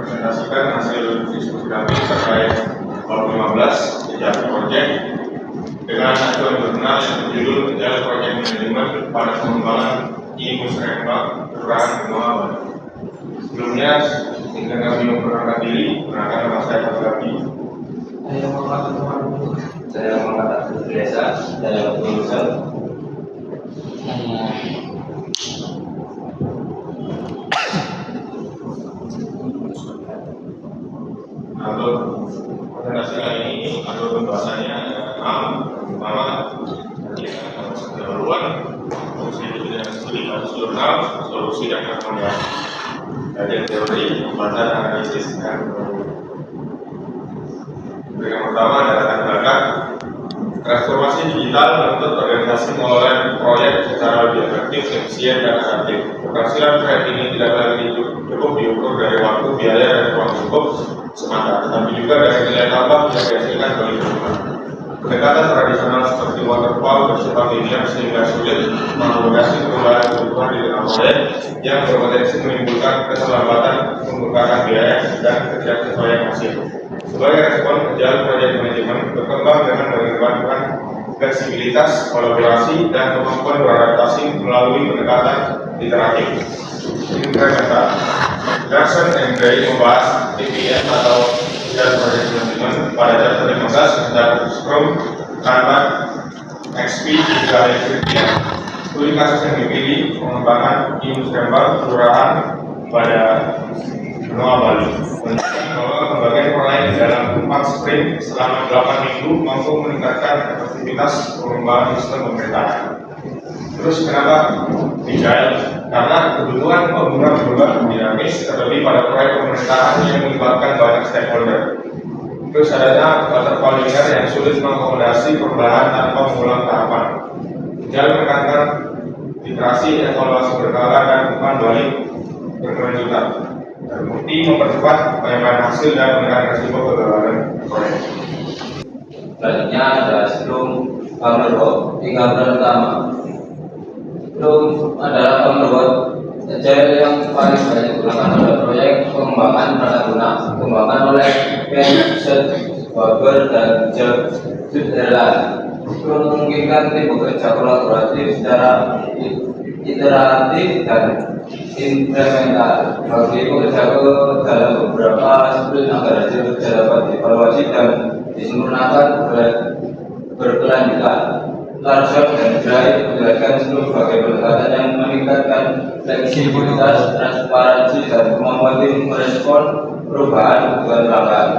presentasikan hasil diskusi kami terkait Bab 15 Jejak Proyek dengan acuan jurnal yang berjudul Jejak Proyek Manajemen pada Pengembangan Musrembang Kelurahan Benoa Bandung. Sebelumnya, ingin kami memperkenalkan diri, perkenalkan nama saya Pak Gabi. Saya Muhammad Abdul Biasa, saya Abdul Rusal. Untuk presentasi kali ini, atau pembahasannya pertama tadi pendahuluan, fungsi studi kasus jurnal, solusi dan rekomendasi. Kajian teori, pembahasan analisis dan yang pertama adalah latar belakang. Transformasi digital menuntut organisasi mengelola proyek secara lebih efektif, efisien, dan efektif. Keberhasilan proyek ini tidak lagi cukup diukur dari waktu, biaya, dan uang cukup semata, tetapi juga dari nilai tambah yang dihasilkan bagi perusahaan. Pendekatan tradisional seperti waterfall bersifat linear sehingga sulit mengakomodasi perubahan kebutuhan di tengah proyek yang berpotensi menimbulkan keterlambatan, pembengkakan biaya, dan ketidaksesuaian hasil. Sebagai respon, Agile Project Management berkembang dengan mengedepankan fleksibilitas, kolaborasi, dan kemampuan beradaptasi melalui pendekatan iteratif. Incremental. Jackson and Gray membahas TPM atau Agile Project Management pada chapter 15 tentang Scrum, Kanban, XP, hingga Electric. Studi kasus yang dipilih mengembangkan Musrembang Kelurahan pada Benoa Bali. Bahwa pembagian proyek dalam 4 sprint selama 8 minggu mampu meningkatkan efektivitas pengembangan sistem pemerintahan. Terus kenapa Agile? Karena kebutuhan pengguna berubah dinamis, terlebih pada proyek pemerintahan yang melibatkan banyak stakeholder. Terus adanya waterfall linear yang sulit mengakomodasi perubahan tanpa mengulang tahapan. Agile menekankan iterasi, evaluasi berkala, dan umpan balik berkelanjutan. Terbukti mempercepat penyampaian hasil dan menekan risiko kegagalan proyek. Selanjutnya ada Scrum, Powerboard, 3 bulan pertama. Scrum adalah Powerboard Agile yang paling banyak digunakan pada proyek pengembangan pradaguna, dikembangkan oleh Ken Weber dan Judd Erland. Scrum memungkinkan tim bekerja kolaboratif secara iteratif dan implemental. Bagi pekerja ke dalam beberapa sprint agar hasil kerja dapat dievaluasi dan disempurnakan berkelanjutan. Larson dan Gray menjelaskan Scrum sebagai pendekatan yang meningkatkan fleksibilitas, transparansi, dan kemampuan tim merespon perubahan kebutuhan pelanggan.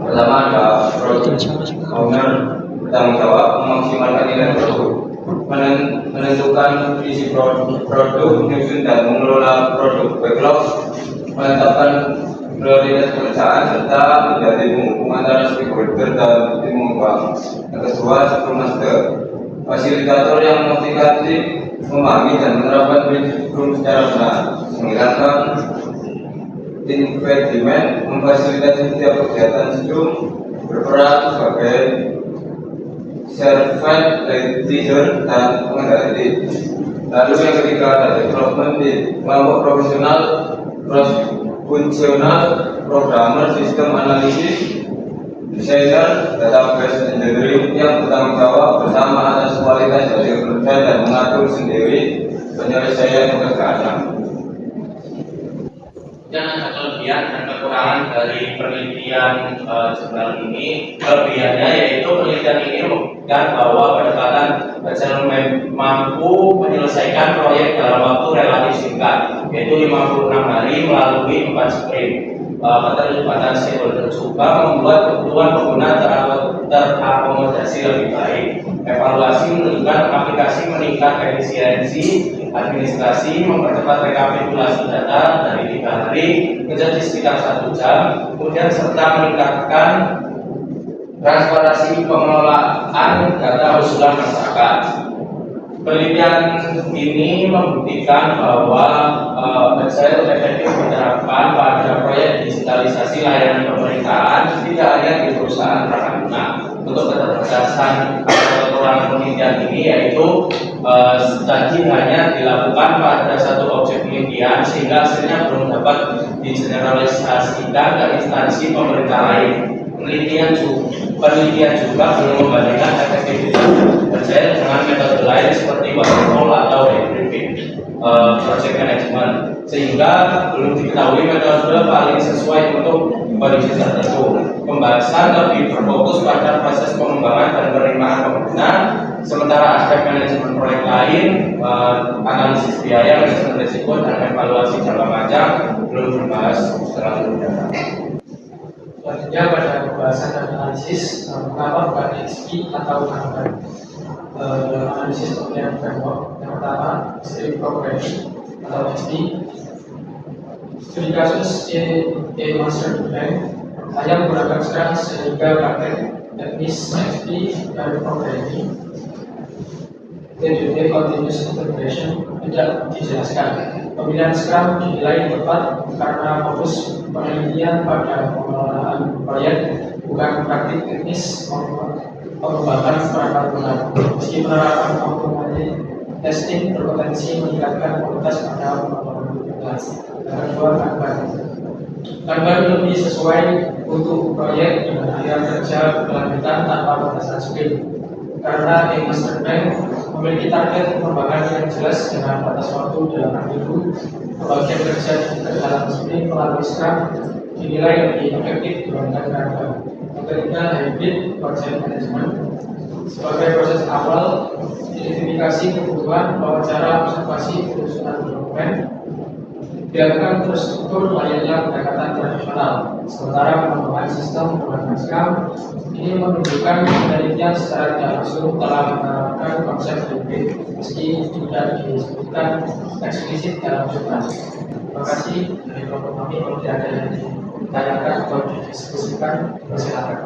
Pertama ada Project Owner, bertanggung jawab memaksimalkan nilai produk, menentukan visi produk, menyusun dan mengelola produk backlog, menetapkan prioritas pekerjaan, serta menjadi penghubung antara stakeholder dan tim pengembang. Yang kedua, Scrum Master, fasilitator yang memastikan tim memahami dan menerapkan prinsip Scrum secara benar, menghilangkan impediment, memfasilitasi setiap kegiatan Scrum, berperan sebagai servant leader dan pengendali tim. Lalu yang ketiga ada development tim, kelompok profesional, cross-functional, programmer, sistem analisis, desainer, database engineering yang bertanggung jawab bersama atas kualitas hasil kerja dan mengatur sendiri penyelesaian pekerjaannya. Dan ada kelebihan dan kekurangan dari penelitian jurnal ini. Kelebihannya yaitu penelitian ini membuktikan bahwa pendekatan Agile mampu menyelesaikan proyek dalam waktu relatif singkat, yaitu 56 hari melalui 4 sprint. Keterlibatan stakeholder juga membuat kebutuhan pengguna terakomodasi lebih baik. Evaluasi menunjukkan aplikasi meningkat efisiensi administrasi, mempercepat rekapitulasi data dari 3 hari menjadi sekitar 1 jam, kemudian serta meningkatkan transparansi pengelolaan data usulan masyarakat. Penelitian ini membuktikan bahwa Agile efektif diterapkan pada proyek digitalisasi layanan pemerintahan tidak hanya di perusahaan pradaguna. Untuk keterbatasan penelitian ini yaitu tadi hanya dilakukan pada satu objek penelitian sehingga hasilnya belum dapat digeneralisasikan ke instansi pemerintah lain. Penelitian juga belum membandingkan efektivitas berjalan dengan metode lain seperti waterfall atau debriefing project management, sehingga belum diketahui metode paling sesuai untuk kondisi tertentu. Pembahasan lebih berfokus pada proses pengembangan dan penerimaan pengguna, sementara aspek manajemen proyek lain, analisis biaya, manajemen risiko, dan evaluasi jangka panjang belum dibahas secara lebih dalam. Selanjutnya pada pembahasan dan analisis, mengapa bukan XP atau bukan dalam analisis pemilihan framework. Yang pertama, stream programming atau XP. Studi kasus A Master Plan hanya menggunakan Scrum sehingga praktek teknis XP dan programming day-to-day continuous integration tidak dijelaskan. Pemilihan Scrum dinilai tepat karena fokus penelitian pada pengelolaan proyek, bukan praktik teknis pengembangan perangkat lunak. Meski penerapan automatic testing berpotensi meningkatkan kualitas pada pengembangan. Yang kedua, Kanban lebih sesuai untuk proyek dengan area kerja berkelanjutan tanpa batasan sprint. Karena di Master Plan memiliki target pengembangan yang jelas dengan batas waktu 8 minggu, pembagian kerja dalam sprint melalui Scrum dinilai lebih efektif dibandingkan Kanban. Yang ketiga, hybrid project management. Sebagai proses awal, identifikasi kebutuhan, wawancara, observasi, penyusunan dokumen, dilakukan terstruktur layaknya pendekatan tradisional. Sementara pengembangan sistem menggunakan Scrum ini menunjukkan penelitian secara tidak langsung telah menerapkan konsep hybrid meski tidak disebutkan eksplisit dalam surat. Terima kasih dari kelompok kami. Kalau tidak ada yang ditanyakan atau didiskusikan, silakan.